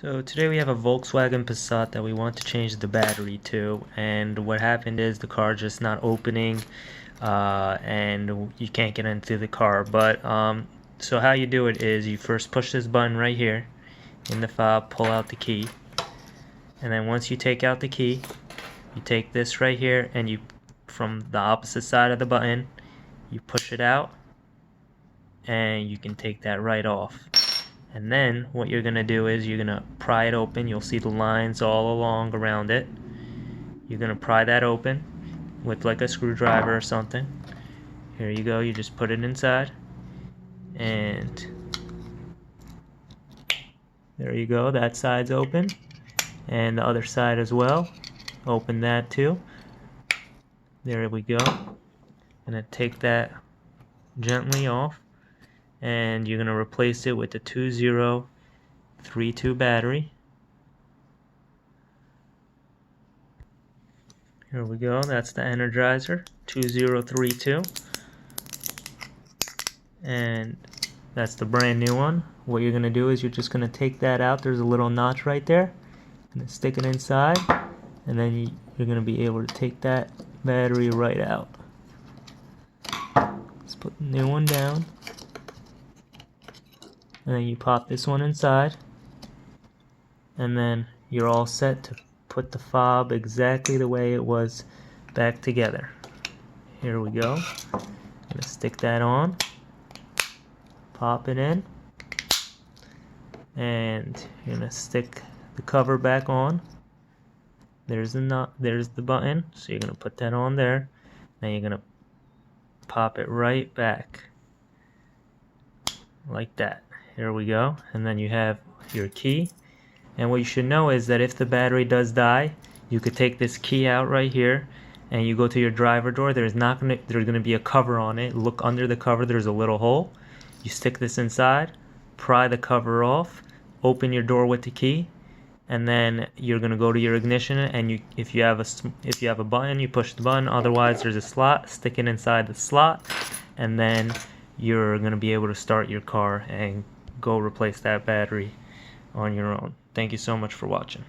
So today we have a Volkswagen Passat that we want to change the battery to, and what happened is the car just not opening, and you can't get into the car. So how you do it is you first push this button right here in the fob, pull out the key, and then once you take out the key, you take this right here and you, from the opposite side of the button, you push it out, and you can take that right off. And then what you're going to do is you're going to pry it open. You'll see the lines all along around it. You're going to pry that open with like a screwdriver or something. Here you go. You just put it inside. And there you go. That side's open. And the other side as well. Open that too. There we go. Gonna take that gently off. And you're going to replace it with the 2032 battery. Here we go, that's the Energizer 2032, and that's the brand new one. What you're going to do is you're just going to take that out. There's a little notch right there, and stick it inside, and then you're going to be able to take that battery right out. Let's put the new one down. And then you pop this one inside, and then you're all set to put the fob exactly the way it was back together. Here we go. I'm gonna stick that on, pop it in, and you're gonna stick the cover back on. There's the button, so you're gonna put that on there. Then you're gonna pop it right back like that. Here we go, and then you have your key. And what you should know is that if the battery does die, you could take this key out right here, and you go to your driver door. There's gonna be a cover on it. Look under the cover. There's a little hole. You stick this inside, pry the cover off, open your door with the key, and then you're gonna go to your ignition. And if you have a button, you push the button. Otherwise, there's a slot. Stick it inside the slot, and then you're gonna be able to start your car and go replace that battery on your own. Thank you so much for watching.